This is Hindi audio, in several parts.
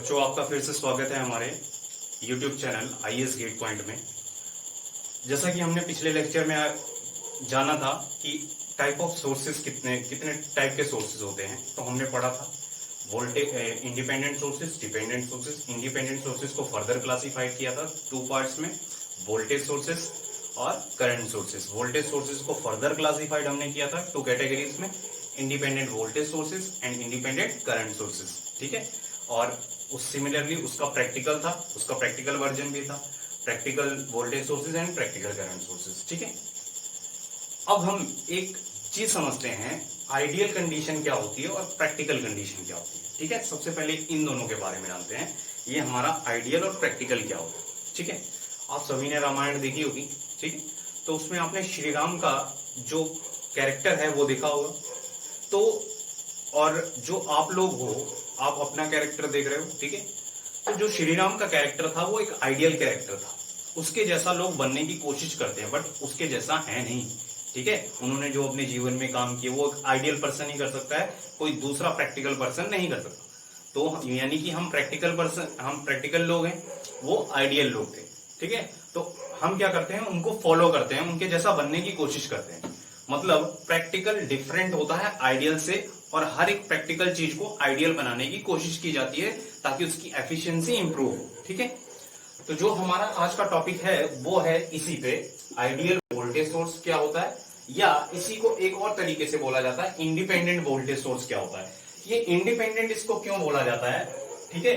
बच्चों, आपका फिर से स्वागत है हमारे YouTube channel IAS Gate Point में। जैसा कि हमने पिछले लेक्चर में जाना था कि टाइप ऑफ सोर्सेज कितने कितने टाइप के सोर्सेज होते हैं, तो हमने पढ़ा था voltage, independent sources, dependent sources. Independent sources को फर्दर क्लासिफाइड किया था टू पार्ट्स में, वोल्टेज सोर्सेज और करंट सोर्सेज। वोल्टेज सोर्सेज को फर्दर क्लासिफाइड हमने किया था टू कैटेगरीज में, independent voltage sources and independent current sources. ठीक है, और उस सिमिलरली उसका प्रैक्टिकल था, उसका प्रैक्टिकल वर्जन भी था, practical voltage sources and practical current sources. ठीक है, अब हम एक चीज समझते हैं, आइडियल कंडीशन क्या होती है और प्रैक्टिकल कंडीशन क्या होती है। ठीक है, सबसे पहले इन दोनों के बारे में जानते हैं, ये हमारा आइडियल और प्रैक्टिकल क्या होता है। ठीक है, आप सभी ने रामायण देखी होगी। ठीक है, तो उसमें आपने श्री राम का जो कैरेक्टर है वो देखा होगा। तो और जो आप लोग हो, आप अपना कैरेक्टर देख रहे हो। ठीक है, तो जो श्री राम का कैरेक्टर था वो एक आइडियल कैरेक्टर था, उसके जैसा लोग बनने की कोशिश करते हैं बट उसके जैसा है नहीं। ठीक है, उन्होंने जो अपने जीवन में काम किए वो एक आइडियल पर्सन ही कर सकता है, कोई दूसरा प्रैक्टिकल पर्सन नहीं कर सकता। तो यानी कि हम प्रैक्टिकल लोग हैं, वो आइडियल लोग थे। ठीक है, तो हम क्या करते हैं, उनको फॉलो करते हैं, उनके जैसा बनने की कोशिश करते हैं। मतलब प्रैक्टिकल डिफरेंट होता है आइडियल से, और हर एक प्रैक्टिकल चीज को आइडियल बनाने की कोशिश की जाती है ताकि उसकी एफिशिएंसी इंप्रूव हो। ठीक है, तो जो हमारा आज का टॉपिक है वो है इसी पे, आइडियल वोल्टेज सोर्स क्या होता है, या इसी को एक और तरीके से बोला जाता है इंडिपेंडेंट वोल्टेज सोर्स क्या होता है। ये इंडिपेंडेंट इसको क्यों बोला जाता है, ठीक है,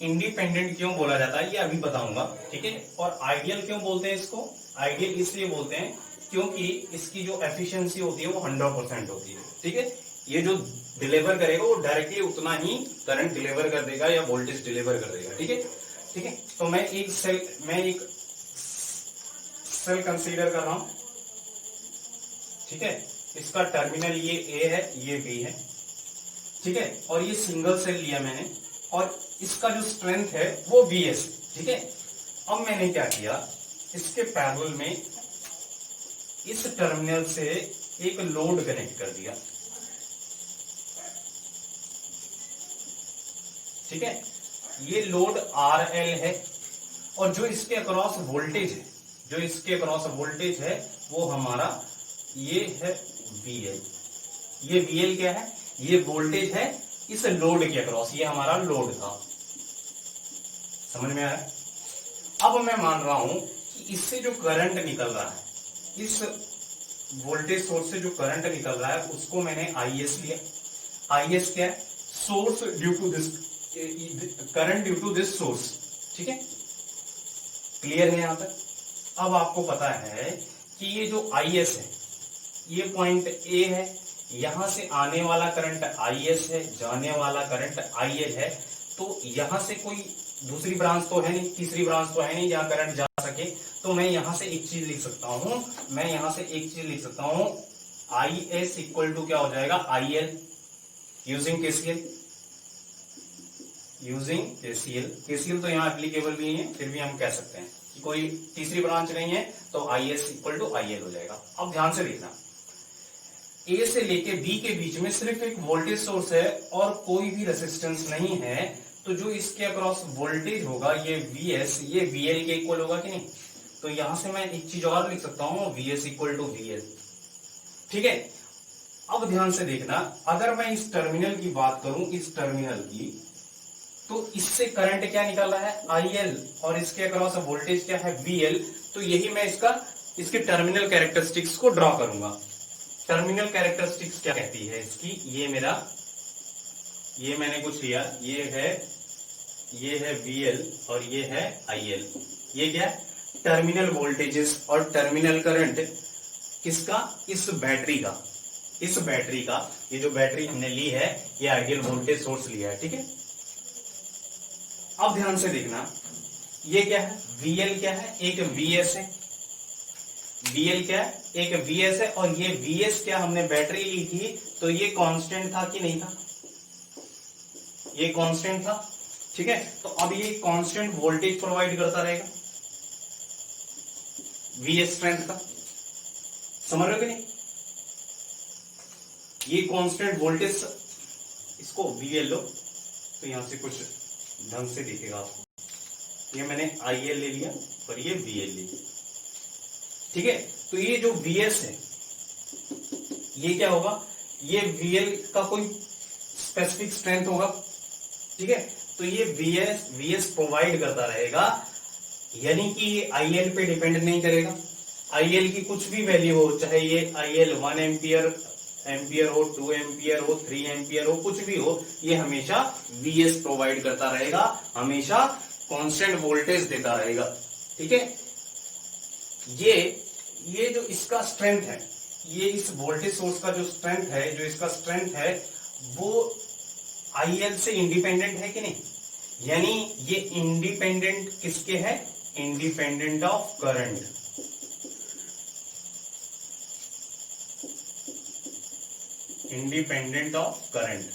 इंडिपेंडेंट क्यों बोला जाता है ये अभी बताऊंगा। ठीक है, और आइडियल क्यों बोलते हैं इसको, आइडियल इसलिए बोलते हैं क्योंकि इसकी जो एफिशिएंसी होती है वो 100% होती है। ठीक है, ये जो डिलीवर करेगा वो डायरेक्टली उतना ही करंट डिलीवर कर देगा या वोल्टेज डिलीवर कर देगा। ठीक है, ठीक है, तो मैं एक सेल कंसीडर कर रहा हूं। ठीक है, इसका टर्मिनल ये ए है, ये बी है। ठीक है, और ये सिंगल सेल लिया मैंने, और इसका जो स्ट्रेंथ है वो VS। ठीक है, अब मैंने क्या किया, इसके पैरेलल में इस टर्मिनल से एक लोड कनेक्ट कर दिया। ठीक है, ये लोड RL है, और जो इसके अक्रॉस वोल्टेज है, जो इसके अक्रॉस वोल्टेज है वो हमारा ये है VL। ये VL क्या है, ये वोल्टेज है इस लोड के अक्रॉस, ये हमारा लोड था। समझ में आया। अब मैं मान रहा हूं कि इससे जो करंट निकल रहा है, इस वोल्टेज सोर्स से जो करंट निकल रहा है उसको मैंने IS लिया। IS क्या है, source due to this, current due to this source. ठीक है, क्लियर है यहां तक। अब आपको पता है कि ये जो IS है, ये पॉइंट A है, यहां से आने वाला करंट IS है, जाने वाला करंट IL है। तो यहां से कोई दूसरी ब्रांच तो है नहीं, तीसरी ब्रांच तो है नहीं जहां करंट जा सके। तो मैं यहां से एक चीज लिख सकता हूं, IS इक्वल टू क्या हो जाएगा, IL यूजिंग KCL। तो यहां एप्लीकेबल भी नहीं है, फिर भी हम कह सकते हैं कि कोई तीसरी ब्रांच नहीं है, तो IS इक्वल टू IL हो जाएगा। अब ध्यान से देखना, A से लेके B के बीच में सिर्फ एक वोल्टेज सोर्स है और कोई भी रेजिस्टेंस नहीं है, तो जो इसके अक्रॉस वोल्टेज होगा ये VS, ये VL के इक्वल होगा कि नहीं। तो यहां से मैं एक चीज और लिख सकता हूं, VS इक्वल टू VL। ठीक है, अब ध्यान से देखना, अगर मैं इस टर्मिनल की बात करूं, इस टर्मिनल की, तो इससे करंट क्या निकल रहा है, IL, और इसके अक्रॉस वोल्टेज क्या है, VL। तो यही मैं इसके टर्मिनल कैरेक्टरिस्टिक्स को ड्रॉ करूंगा। टर्मिनल कैरेक्टरिस्टिक्स क्या कहती है इसकी, ये मैंने कुछ लिया, ये है VL और ये है IL। ये क्या है, टर्मिनल वोल्टेजेस और टर्मिनल करंट किसका, इस बैटरी का, ये जो बैटरी हमने ली है ये आइडियल वोल्टेज सोर्स लिया है। ठीक है, अब ध्यान से देखना, ये क्या है, VL क्या है, एक VS है, VL क्या है, एक VS है, और ये VS क्या, हमने बैटरी ली थी तो ये कांस्टेंट था कि नहीं था, ये कांस्टेंट था। ठीक है, तो अब ये कांस्टेंट वोल्टेज प्रोवाइड करता रहेगा VS स्ट्रेंथ का। समझ रहे हो कि नहीं, ये कांस्टेंट वोल्टेज, इसको VL लो, तो यहां से कुछ ढंग से दिखेगा आपको। ये मैंने IL ले लिया और ये VL ले लिया, ठीक है। तो ये जो VS है ये क्या होगा, ये VL का कोई स्पेसिफिक स्ट्रेंथ होगा, ठीक है। तो ये VS प्रोवाइड करता रहेगा, यानी कि ये IL पे डिपेंड नहीं करेगा। IL की कुछ भी वैल्यू हो, चाहे ये IL 1 एम्पियर हो, 2 एम्पियर हो, 3 एम्पियर हो, कुछ भी हो, ये हमेशा VS प्रोवाइड करता रहेगा, हमेशा कांस्टेंट वोल्टेज देता रहेगा, ठीक है। ये जो इसका स्ट्रेंथ है, ये इस वोल्टेज सोर्स का जो स्ट्रेंथ है, जो इसका स्ट्रेंथ है वो IL से इंडिपेंडेंट है कि नहीं, यानी ये इंडिपेंडेंट किसके है, independent of current, independent of current,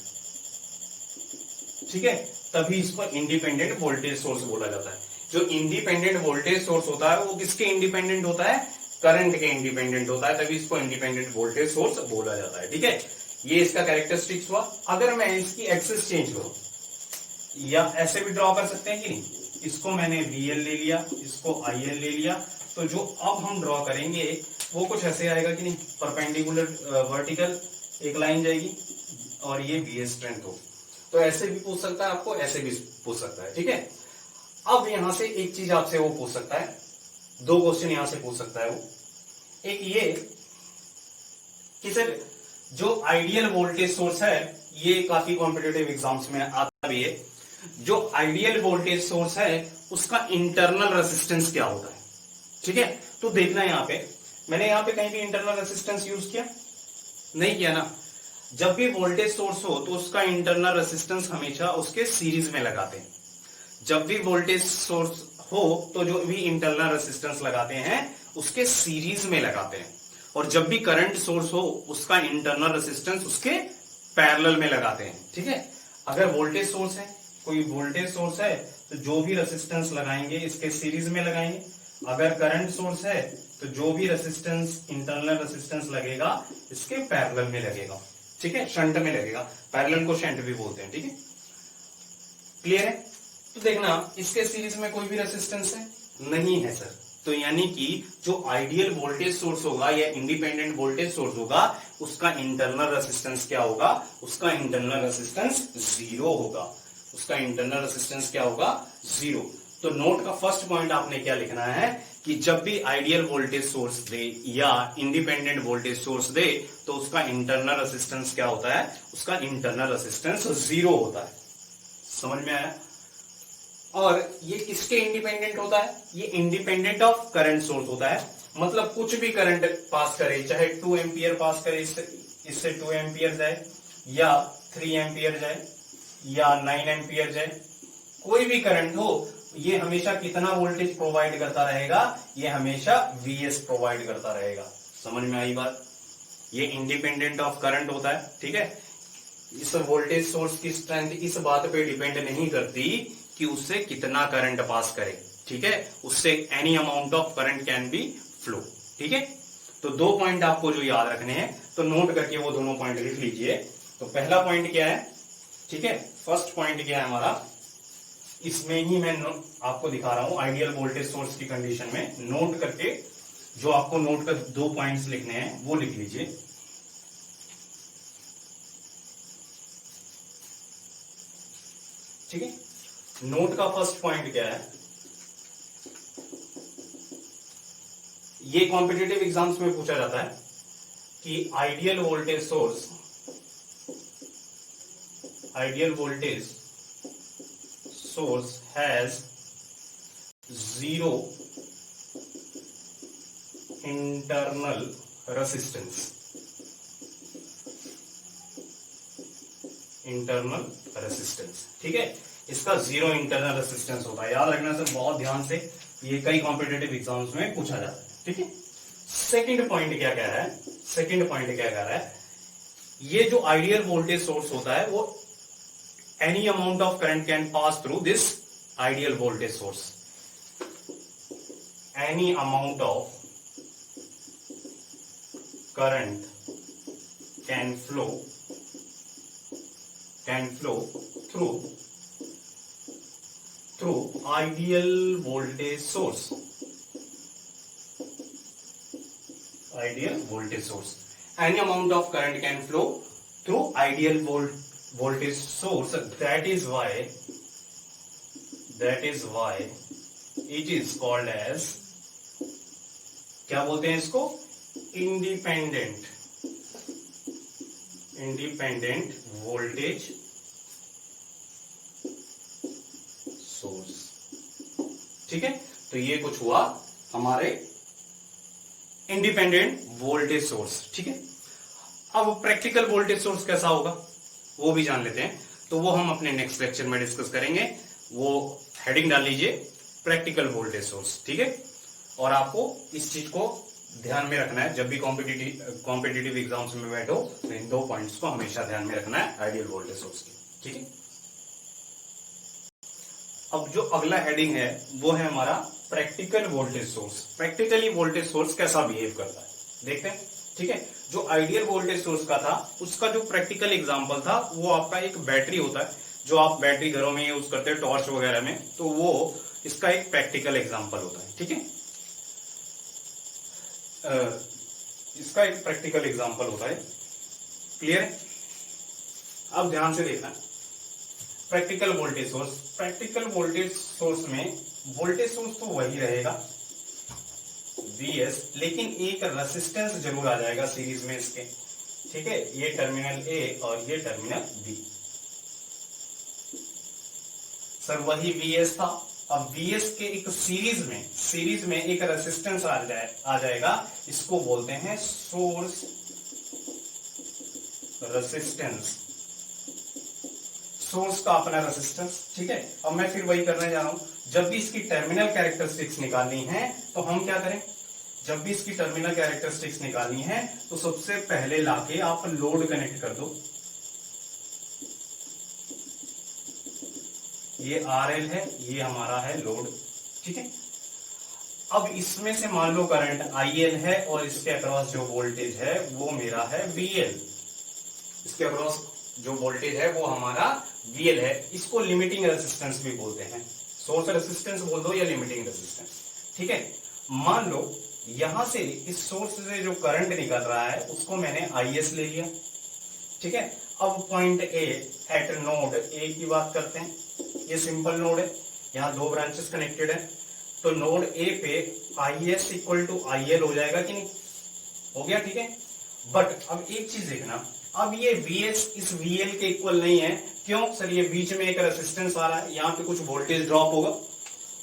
ठीक है। तभी इसको इंडिपेंडेंट वोल्टेज सोर्स बोला जाता है। जो इंडिपेंडेंट वोल्टेज सोर्स होता है वो किसके इंडिपेंडेंट होता है, करंट के इंडिपेंडेंट होता है, तभी इसको इंडिपेंडेंट वोल्टेज सोर्स बोला जाता है, ठीक है। ये इसका कैरेक्टरिस्टिक्स हुआ। अगर मैं इसकी एक्सिस चेंज करूं, या ऐसे भी ड्रॉ कर सकते हैं कि नहीं, इसको मैंने VL ले लिया, इसको IL ले लिया, तो जो अब हम ड्रॉ करेंगे वो कुछ ऐसे आएगा कि नहीं, परपेंडिकुलर वर्टिकल एक लाइन जाएगी और ये VS स्ट्रेंथ हो। तो ऐसे भी पूछ सकता है आपको, ऐसे भी पूछ सकता है, ठीक है। अब यहां से एक चीज आपसे वो पूछ सकता है, दो क्वेश्चन यहां से पूछ सकता है वो। एक ये कि सर जो आइडियल वोल्टेज सोर्स है, ये काफी कॉम्पिटिटिव एग्जाम्स में आता भी है, जो आइडियल वोल्टेज सोर्स है उसका इंटरनल रेसिस्टेंस क्या होता है, ठीक है। तो देखना यहां पे, मैंने यहां पे कहीं भी इंटरनल रेसिस्टेंस यूज किया नहीं किया ना। जब भी वोल्टेज सोर्स हो तो उसका इंटरनल रेसिस्टेंस हमेशा उसके सीरीज में लगाते हैं। जब भी वोल्टेज सोर्स हो तो जो भी इंटरनल रेसिस्टेंस लगाते हैं उसके सीरीज में लगाते हैं, और जब भी करंट सोर्स हो उसका इंटरनल रेसिस्टेंस उसके पैरेलल में लगाते हैं, ठीक है। अगर वोल्टेज सोर्स है, कोई वोल्टेज सोर्स है, तो जो भी रेसिस्टेंस लगाएंगे इसके सीरीज में लगाएंगे। अगर करंट सोर्स है तो जो भी रेसिस्टेंस, इंटरनल रेसिस्टेंस लगेगा इसके पैरेलल में लगेगा, ठीक है, शंट में लगेगा। पैरेलल को शंट भी बोलते हैं, ठीक है। क्लियर है। तो देखना इसके सीरीज में कोई भी रेसिस्टेंस है नहीं है सर, तो यानी कि जो आइडियल वोल्टेज सोर्स होगा या इंडिपेंडेंट वोल्टेज सोर्स होगा उसका इंटरनल रेसिस्टेंस क्या होगा, उसका इंटरनल रेसिस्टेंस 0 होगा, उसका इंटरनल रेसिस्टेंस क्या होगा, 0। तो नोट का फर्स्ट पॉइंट आपने क्या लिखना है कि जब भी आइडियल वोल्टेज सोर्स दे या इंडिपेंडेंट वोल्टेज सोर्स दे तो उसका इंटरनल रेसिस्टेंस क्या होता है, उसका इंटरनल रेसिस्टेंस 0 होता है। समझ में आया। और ये किसके इंडिपेंडेंट होता है, ये इंडिपेंडेंट ऑफ करंट सोर्स होता है। मतलब कुछ भी करंट पास करे, चाहे 2 एम्पियर पास करे, इससे 2 एम्पियर जाए या 3 एम्पियर जाए या 9 एम्पियर जाए, कोई भी करंट हो, ये हमेशा कितना वोल्टेज प्रोवाइड करता रहेगा, ये हमेशा VS प्रोवाइड करता रहेगा। समझ में आई बात। ये इंडिपेंडेंट ऑफ करंट होता है, ठीक है। इस वोल्टेज सोर्स की स्ट्रेंथ इस बात पे डिपेंड नहीं करती कि उससे कितना करंट पास करे, ठीक है, उससे any amount of current can be flow, ठीक है। तो दो पॉइंट आपको जो याद रखने हैं, तो नोट करके वो दोनों पॉइंट लिख लीजिए। तो पहला पॉइंट क्या है, ठीक है, फर्स्ट पॉइंट क्या है हमारा, इसमें ही मैं आपको दिखा रहा हूं आइडियल वोल्टेज सोर्स की कंडीशन में। नोट करके जो आपको नोट कर 2 पॉइंट्स लिखने हैं वो लिख लीजिए। ठीक है, नोट का फर्स्ट पॉइंट क्या है, ये कॉम्पिटिटिव एग्जाम्स में पूछा जाता है कि ideal voltage source has 0 internal resistance, ठीक है। इसका 0 इंटरनल रेसिस्टेंस होता है, याद रखना सर बहुत ध्यान से, ये कई कॉम्पिटिटिव एग्जाम्स में पूछा जाता है, ठीक है। सेकंड पॉइंट क्या कह रहा है, ये जो आइडियल वोल्टेज सोर्स होता है वो any amount of current can pass through this ideal voltage source, any amount of current can flow through through ideal voltage source, ideal voltage source. Any amount of current can flow through ideal voltage source. That is why it is called as, क्या बोलते हैं इसको, independent voltage source. ठीक है, तो ये कुछ हुआ हमारे इंडिपेंडेंट वोल्टेज सोर्स. ठीक है, अब प्रैक्टिकल वोल्टेज सोर्स कैसा होगा वो भी जान लेते हैं. तो वो हम अपने नेक्स्ट लेक्चर में डिस्कस करेंगे. वो हेडिंग डाल लीजिए, प्रैक्टिकल वोल्टेज सोर्स. ठीक है, और आपको इस चीज को ध्यान में रखना है जब भी कॉम्पिटिटिव एग्जाम्स में बैठो, तो इन दो पॉइंट्स को हमेशा ध्यान में रखना है, आइडियल वोल्टेज सोर्स की. ठीक है, अब जो अगला हेडिंग है वो है हमारा practical voltage source. Practically voltage source कैसा बिहेव करता है देखते हैं. ठीक है, जो आइडियल वोल्टेज सोर्स का था उसका जो प्रैक्टिकल एग्जांपल था वो आपका एक बैटरी होता है, जो आप बैटरी घरों में यूज करते हैं टॉर्च वगैरह में, तो वो इसका एक प्रैक्टिकल एग्जांपल होता है. ठीक है, इसका एक प्रैक्टिकल एग्जांपल होता है. क्लियर है? अब ध्यान से देखना, practical voltage source. Practical voltage source में वोल्टेज सोर्स तो वही रहेगा Vs, लेकिन एक रेसिस्टेंस जरूर आ जाएगा सीरीज में इसके. ठीक है, ये टर्मिनल A और ये टर्मिनल B. सर वही Vs था. अब Vs के एक सीरीज में एक रेसिस्टेंस आ जाएगा, इसको बोलते हैं सोर्स रेसिस्टेंस. सोर्स का अपना रेसिस्टेंस. ठीक है, अब मैं फिर वही करने जा रहा हूं. जब भी इसकी टर्मिनल कैरेक्टरिस्टिक्स निकालनी है तो हम क्या करें, जब भी इसकी टर्मिनल कैरेक्टरिस्टिक्स निकालनी है तो सबसे पहले लाके आप लोड कनेक्ट कर दो. ये RL है, ये हमारा है लोड. ठीक है, अब इसमें से मान लो करंट IL है और इसके अक्रॉस जो वोल्टेज है वो मेरा है VL. इसके अक्रॉस जो वोल्टेज है वो हमारा VL है. इसको लिमिटिंग रेजिस्टेंस भी बोलते हैं. सोर्स रेजिस्टेंस बोल दो या लिमिटिंग रेजिस्टेंस. ठीक है, मान लो यहां से इस सोर्स से जो करंट निकल रहा है उसको मैंने IS ले लिया. ठीक है, अब point A eight node A की बात करते हैं. ये सिंपल नोड है, यहां दो ब्रांचेस कनेक्टेड है, तो नोड A पे IS इक्वल टू IL हो जाएगा कि नहीं, हो गया. ठीक है, बट अब एक चीज देखना, अब ये Vs इस VL के इक्वल नहीं है. क्यों सर, ये बीच में एक रेजिस्टेंस आ रहा है, यहाँ पे कुछ वोल्टेज ड्रॉप होगा.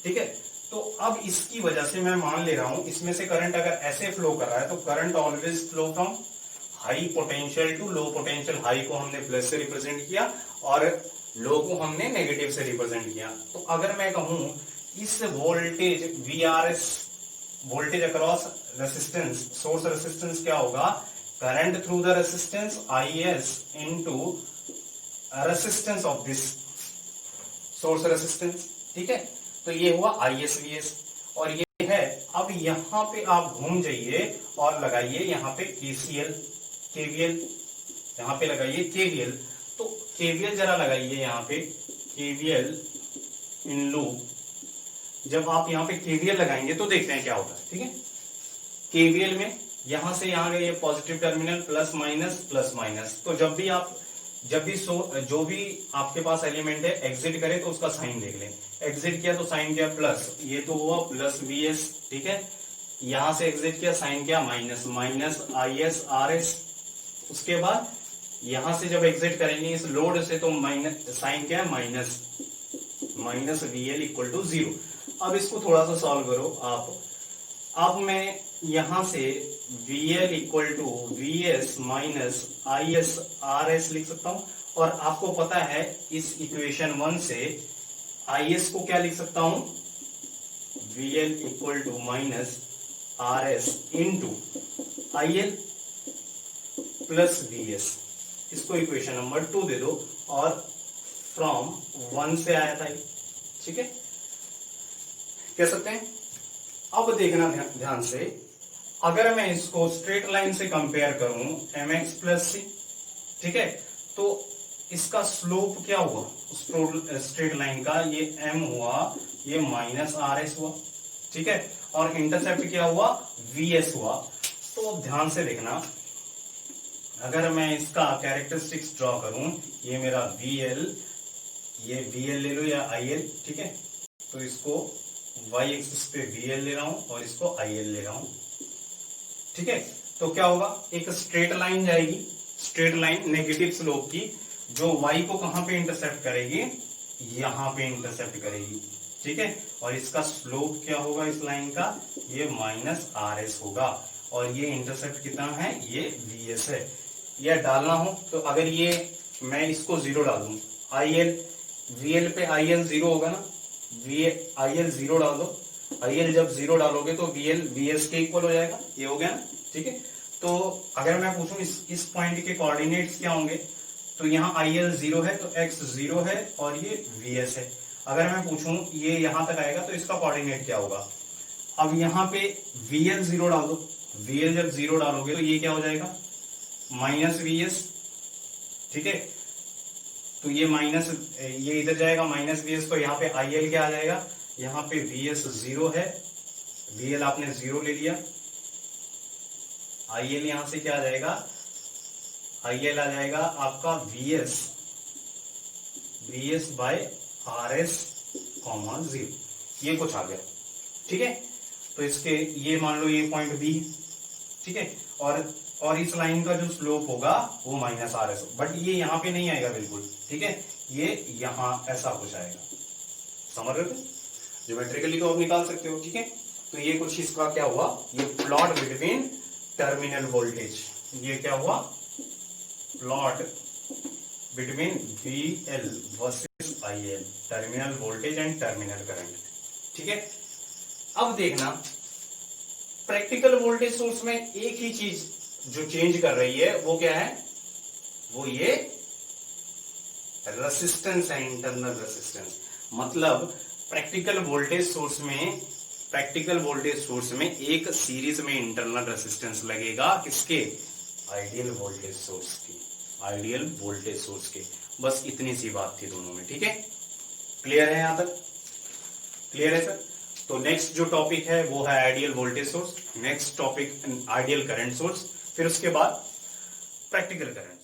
ठीक है, तो अब इसकी वजह से मैं मान ले रहा हूं इसमें से करंट अगर ऐसे फ्लो कर रहा है तो current always flow from high potential to low potential. High को हमने प्लस से रिप्रेजेंट किया और लो को हमने नेगेटिव से रिप्रेजेंट किया. तो अगर मैं कहूं इस voltage VRS, voltage across resistance, source resistance क्या होगा, current through the resistance IS into resistance of this source resistance. ठीक है, तो ये हुआ IS VS और ये है. अब यहां पे आप घूम जाइए और लगाइए यहाँ पे KVL, यहाँ पे लगाइए KVL. तो KVL जरा लगाइए यहाँ पे, KVL इन लूप. जब आप यहाँ पे KVL लगाएंगे तो देखते हैं क्या होता है. ठीक है, KVL में यहां से यहां गए पॉजिटिव टर्मिनल, प्लस माइनस. तो जब भी जो भी आपके पास एलिमेंट है एग्जिट करे तो उसका साइन देख लें. एग्जिट किया तो साइन क्या, प्लस, ये तो हुआ प्लस VS. ठीक है, यहां से एग्जिट किया, साइन क्या, माइनस IS RS. उसके बाद यहां से जब एग्जिट करेंगे इस लोड से तो माइनस, साइन क्या है, माइनस VL इक्वल टू 0. अब इसको थोड़ा सा सॉल्व करो आप. अब मैं यहां से VL equal to VS minus IS RS लिख सकता हूं. और आपको पता है इस इक्वेशन 1 से IS को क्या लिख सकता हूं, VL equal to minus RS into IL plus VS. इसको इक्वेशन नंबर 2 दे दो और फ्रॉम 1 से आया था. ठीक है, कह सकते हैं. अब देखना ध्यान से, अगर मैं इसको स्ट्रेट लाइन से कंपेयर करूं MX प्लस C. ठीक है, तो इसका स्लोप क्या हुआ स्ट्रेट लाइन का, ये m हुआ, ये माइनस RS हुआ, ठीक है, और इंटरसेप्ट क्या हुआ, VS हुआ। तो अब ध्यान से देखना, अगर मैं इसका कैरेक्टरिस्टिक्स ड्रॉ करूं, ये मेरा VL, ये VL ले लो या IL, ठीक है, तो इसको y एक्सिस पे VL ले रहा हूं और इसको IL ले रहा हूं, ठीक है। तो क्या होगा, एक स्ट्रेट लाइन जाएगी, स्ट्रेट लाइन नेगेटिव स्लोप की, जो y को कहां पे इंटरसेप्ट करेगी, यहां पे इंटरसेप्ट करेगी, ठीक है, और इसका स्लोप क्या होगा इस लाइन का, ये माइनस RS होगा, और ये इंटरसेप्ट कितना है, ये VS है। यह डालना हो तो अगर ये मैं इसको 0 डाल दूं, IL VL पे IL 0 होगा ना, IL 0 डाल दो, IL जब 0 डालोगे तो VL VS के इक्वल हो जाएगा, ये हो गया ना, ठीक है। तो अगर मैं पूछूं इस पॉइंट के कोऑर्डिनेट्स क्या होंगे, तो यहाँ IL 0 है तो X 0 है और ये VS है। अगर मैं पूछूं ये यहां तक आएगा तो इसका कोऑर्डिनेट क्या होगा, अब यहाँ पे VL 0 डाल दो, VL जब 0 डालोगे तो ये क्या हो जाएगा, माइनस VS, ठीक है, तो ये माइनस, ये इधर जाएगा माइनस VS, तो यहाँ पे IL क्या आ जाएगा, यहाँ पे VS 0 है, VL आपने 0 ले लिया, IL यहां से क्या आ जाएगा, IL आ जाएगा आपका VS बाय RS, 0, ये कुछ आ गया, ठीक है। तो इसके ये मान लो ये पॉइंट B, ठीक है, और इस लाइन का जो स्लोप होगा वो माइनस RS, बट ये यहां पे नहीं आएगा बिल्कुल, ठीक है, ये यहां ऐसा कुछ आएगा, समझ रहे हो, ज्योमेट्रिकली तो आप निकाल सकते हो, ठीक है। तो ये कुछ इसका क्या हुआ, ये प्लॉट बिटवीन टर्मिनल वोल्टेज, ये क्या हुआ, plot between VL versus IL, terminal voltage and terminal current, ठीक है। अब देखना, प्रैक्टिकल वोल्टेज सोर्स में एक ही चीज जो चेंज कर रही है वो क्या है, वो ये रेसिस्टेंस है, इंटरनल रेसिस्टेंस। मतलब प्रैक्टिकल वोल्टेज सोर्स में एक सीरीज में इंटरनल रेसिस्टेंस लगेगा, किसके, आइडियल वोल्टेज सोर्स के। बस इतनी सी बात थी दोनों में, ठीक है, क्लियर है, यहां तक क्लियर है सर। तो नेक्स्ट जो टॉपिक है वो है ideal voltage source, next topic ideal current source, फिर उसके बाद प्रैक्टिकल करंट।